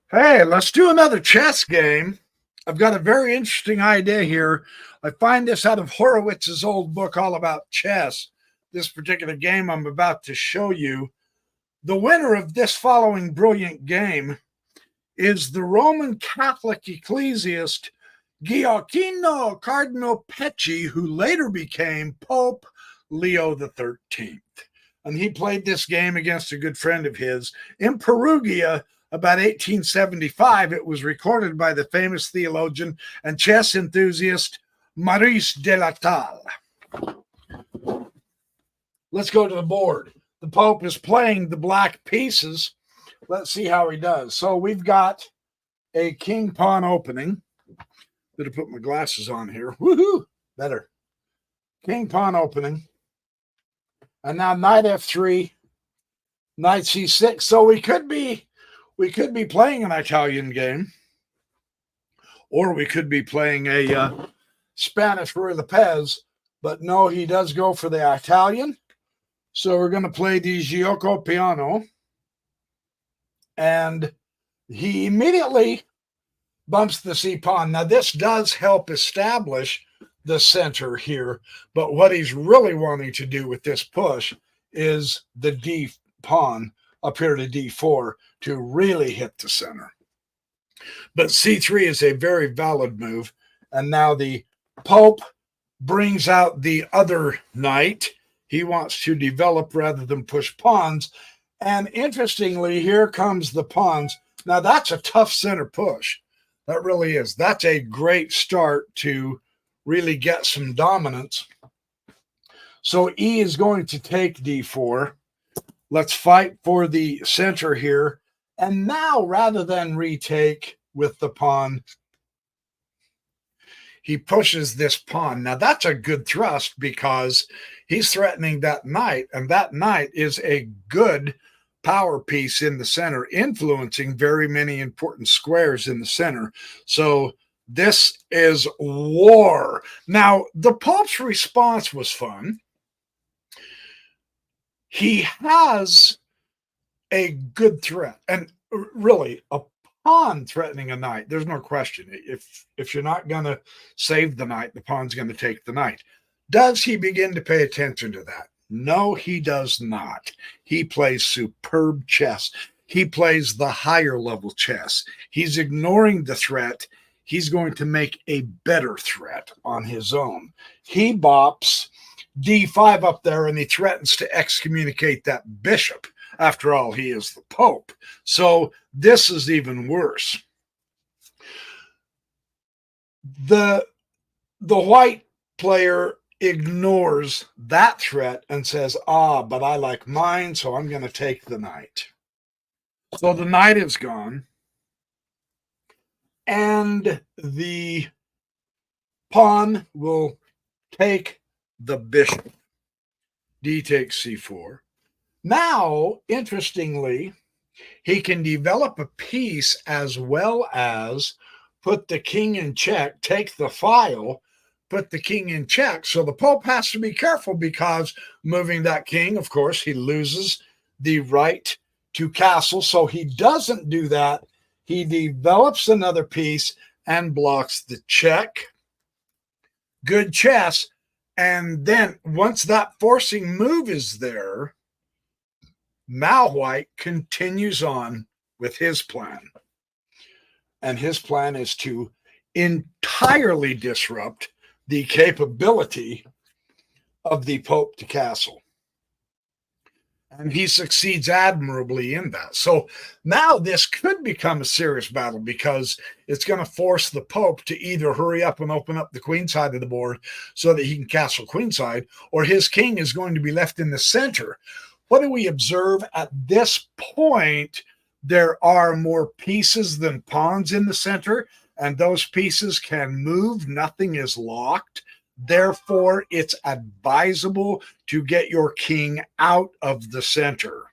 Hey, let's do another chess game. I've got a very interesting idea here. I find this out of Horowitz's old book all about chess. This particular game I'm about to show you. The winner of this following brilliant game is the Roman Catholic ecclesiast Gioacchino Cardinal Pecci, who later became Pope Leo XIII. And he played this game against a good friend of his in Perugia about 1875. It was recorded by the famous theologian and chess enthusiast Maurice de la Talle. Let's go to the board. The Pope is playing the black pieces. Let's see how he does. So we've got a king pawn opening. Better put my glasses on here. Woohoo! Better. King pawn opening. And now knight f3, knight c6. So we could be playing an Italian game, or we could be playing a Spanish Ruy Lopez, but no, he does go for the Italian. So we're going to play the Gioco Piano, and he immediately bumps the c pawn. Now this does help establish the center here, but what he's really wanting to do with this push is the d pawn up here to d4 to really hit the center. But c3 is a very valid move, and now the Pope brings out the other knight. He wants to develop rather than push pawns, and interestingly, here comes the pawns. Now that's a tough center push. That really is. That's a great start to really get some dominance. So E is going to take d4. Let's fight for the center here. And now, rather than retake with the pawn, he pushes this pawn. Now, that's a good thrust because he's threatening that knight, and that knight is a good power piece in the center, influencing very many important squares in the center. So this is war. Now, the Pope's response was fun. He has a good threat, and really a pawn threatening a knight. There's no question. If you're not going to save the knight, the pawn's going to take the knight. Does he begin to pay attention to that? No, he does not. He plays superb chess. He plays the higher level chess. He's ignoring the threat. He's going to make a better threat on his own. He bops d5 up there, and he threatens to excommunicate that bishop. After all, he is the Pope. So this is even worse. The white player ignores that threat and says, but I like mine, so I'm going to take the knight. So the knight is gone, and the pawn will take the bishop. D takes c4. Now, interestingly, he can develop a piece as well as put the king in check, take the file, put the king in check. So the Pope has to be careful because moving that king, of course, he loses the right to castle. So he doesn't do that. He develops another piece and blocks the check. Good chess. And then once that forcing move is there, now White continues on with his plan. And his plan is to entirely disrupt the capability of the Pope to castle. And he succeeds admirably in that. So now this could become a serious battle because it's going to force the Pope to either hurry up and open up the queen side of the board so that he can castle queenside, or his king is going to be left in the center. What do we observe at this point? There are more pieces than pawns in the center, and those pieces can move. Nothing is locked. Therefore, it's advisable to get your king out of the center.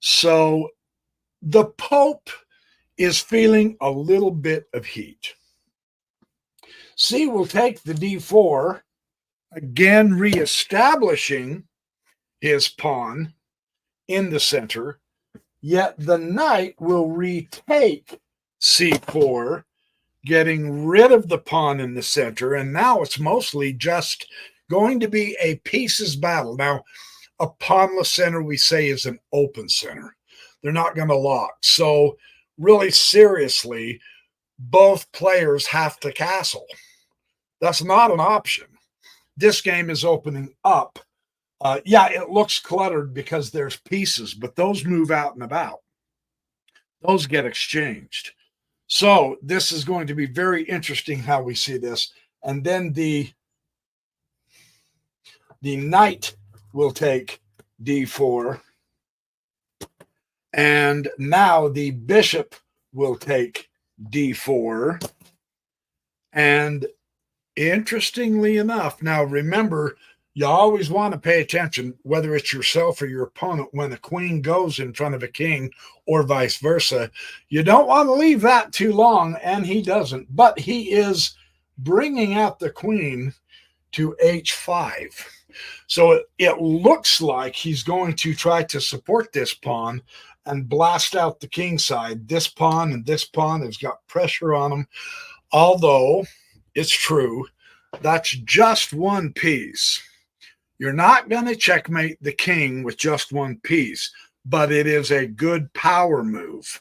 So the Pope is feeling a little bit of heat. C will take the d4, again reestablishing his pawn in the center, Yet the knight will retake c4, getting rid of the pawn in the center. And now it's mostly just going to be a pieces battle. Now, a pawnless center, we say, is an open center. They're not going to lock. So really seriously, both players have to castle. That's not an option. This game is opening up. Yeah, it looks cluttered because there's pieces, but those move out and about. Those get exchanged. So this is going to be very interesting how we see this. And then the knight will take d4. And now the bishop will take d4. And interestingly enough, now remember, you always want to pay attention, whether it's yourself or your opponent, when a queen goes in front of a king or vice versa. You don't want to leave that too long, and he doesn't. But he is bringing out the queen to h5. So it looks like he's going to try to support this pawn and blast out the king side. This pawn and this pawn has got pressure on him, although it's true, that's just one piece. You're not going to checkmate the king with just one piece, but it is a good power move.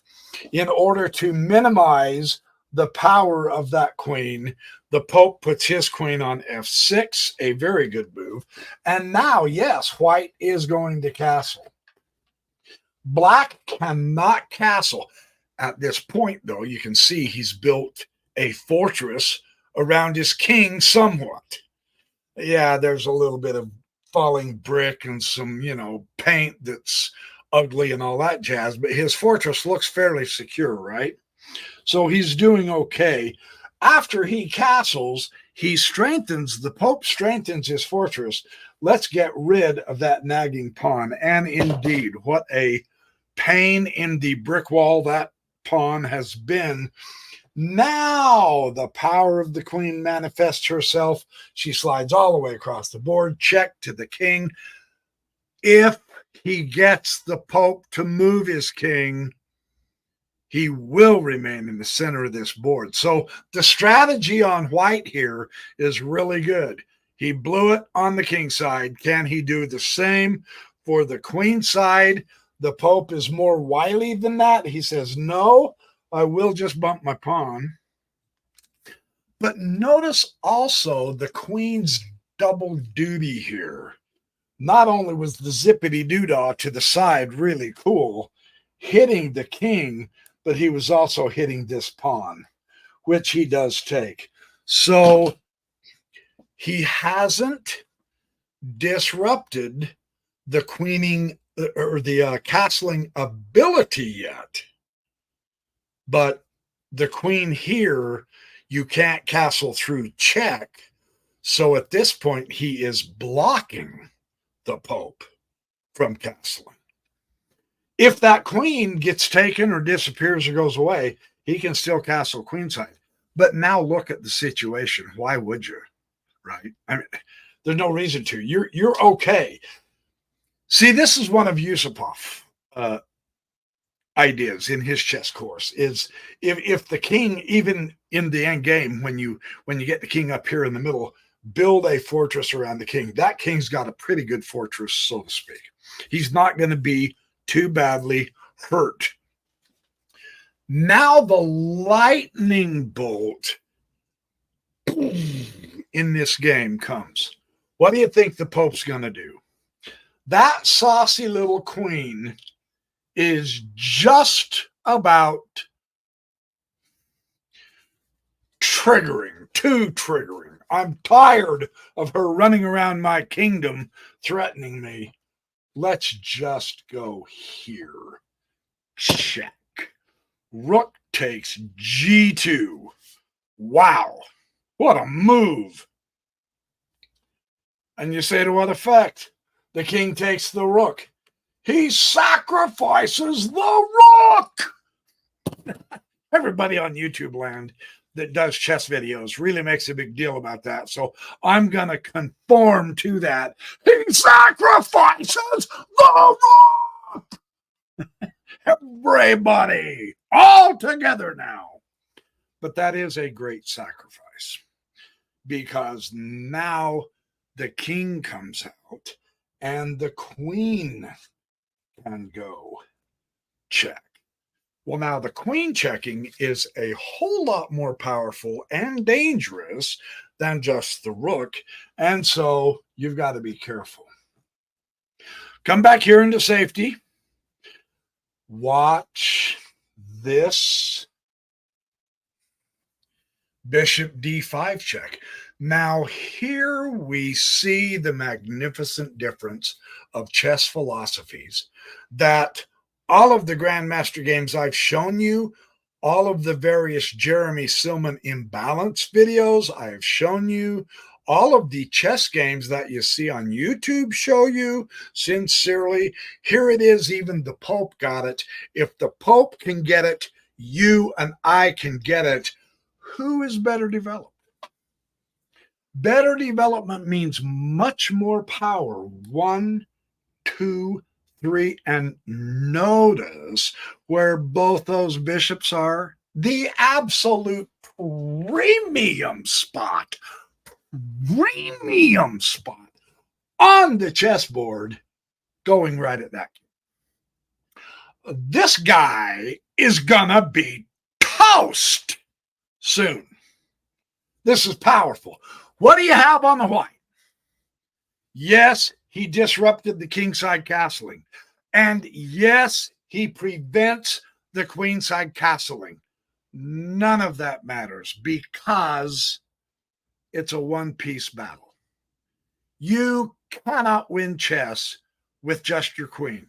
In order to minimize the power of that queen, the Pope puts his queen on f6, a very good move. And now, yes, white is going to castle. Black cannot castle. At this point, though, you can see he's built a fortress around his king somewhat. Yeah, there's a little bit of falling brick and some, paint that's ugly and all that jazz, but his fortress looks fairly secure, right? So he's doing okay. After he castles, the Pope strengthens his fortress. Let's get rid of that nagging pawn. And indeed, what a pain in the brick wall that pawn has been. Now the power of the queen manifests herself. She slides all the way across the board. Check to the king. If he gets the Pope to move his king, he will remain in the center of this board. So the strategy on white here is really good. He blew it on the king side. Can he do the same for the queen side? The Pope is more wily than that. He says, no, I will just bump my pawn. But notice also the queen's double duty here. Not only was the zippity-doo-dah to the side really cool, hitting the king, but he was also hitting this pawn, which he does take. So he hasn't disrupted the queening or the castling ability yet. But the queen here, you can't castle through check. So at this point, he is blocking the Pope from castling. If that queen gets taken or disappears or goes away, he can still castle queenside. But now look at the situation. Why would you? Right? I mean, there's no reason to. You're okay. See, this is one of Yusupov ideas in his chess course, is if the king, even in the end game, when you get the king up here in the middle, build a fortress around the king. That king's got a pretty good fortress, so to speak. He's not going to be too badly hurt. Now the lightning bolt in this game comes. What do you think the Pope's going to do? That saucy little queen is just about too triggering. I'm tired of her running around my kingdom threatening me. Let's just go here. Check. Rook takes g2. Wow, what a move. And you say, to what effect? The king takes the rook. He sacrifices the rook. Everybody on YouTube land that does chess videos really makes a big deal about that. So I'm going to conform to that. He sacrifices the rook. everybody all together now. But that is a great sacrifice, because now the king comes out and the queen can go check. Well, now the queen checking is a whole lot more powerful and dangerous than just the rook, and so you've got to be careful. Come back here into safety. Watch this bishop d5 check. Now here we see the magnificent difference of chess philosophies, that all of the Grandmaster games I've shown you, all of the various Jeremy Silman imbalance videos I have shown you, all of the chess games that you see on YouTube show you, sincerely, here it is, even the Pope got it. If the Pope can get it, you and I can get it. Who is better developed? Better development means much more power. 1, 2, 3, and notice where both those bishops are. The absolute premium spot on the chessboard, going right at that. This guy is gonna be toast soon. This is powerful. What do you have on the white? Yes, he disrupted the kingside castling. And yes, he prevents the queenside castling. None of that matters because it's a one-piece battle. You cannot win chess with just your queen.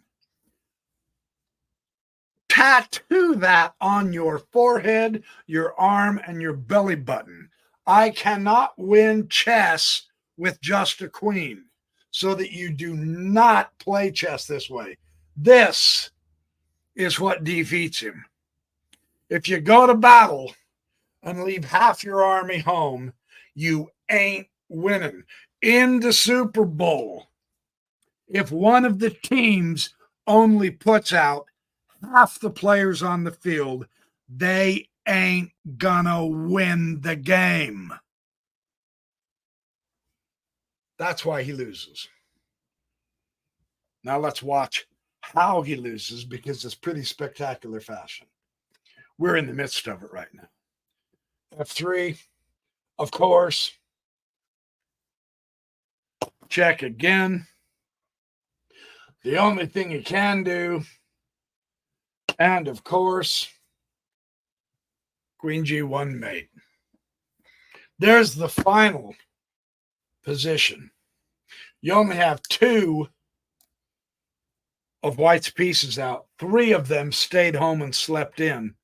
Tattoo that on your forehead, your arm, and your belly button. I cannot win chess with just a queen, so that you do not play chess this way. This is what defeats him. If you go to battle and leave half your army home, you ain't winning. In the Super Bowl, if one of the teams only puts out half the players on the field, they ain't gonna win the game. That's why he loses. Now let's watch how he loses, because it's pretty spectacular fashion. We're in the midst of it right now. F3, of course. Check again. The only thing you can do, and of course, Queen G1 mate. There's the final position. You only have 2 of White's pieces out. 3 of them stayed home and slept in.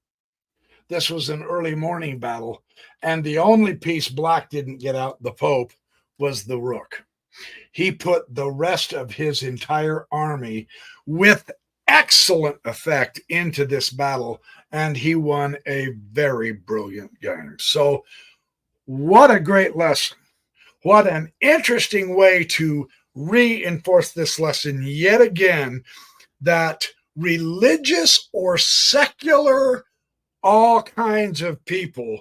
This was an early morning battle, and the only piece Black didn't get out, the Pope, was the rook. He put the rest of his entire army with excellent effect into this battle, and he won a very brilliant game. So what a great lesson. What an interesting way to reinforce this lesson yet again, that religious or secular, all kinds of people,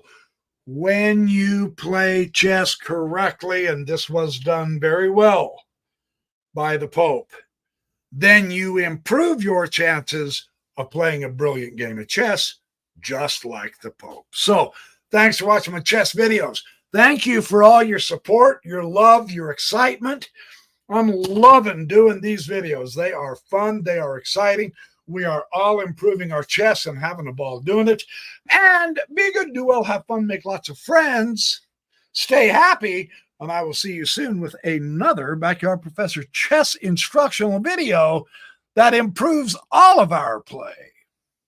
when you play chess correctly, and this was done very well by the Pope, then you improve your chances of playing a brilliant game of chess, just like the Pope. So thanks for watching my chess videos. Thank you for all your support, your love, your excitement. I'm loving doing these videos. They are fun. They are exciting. We are all improving our chess and having a ball doing it. And be good, do well, have fun, make lots of friends, stay happy, and I will see you soon with another Backyard Professor chess instructional video that improves all of our play.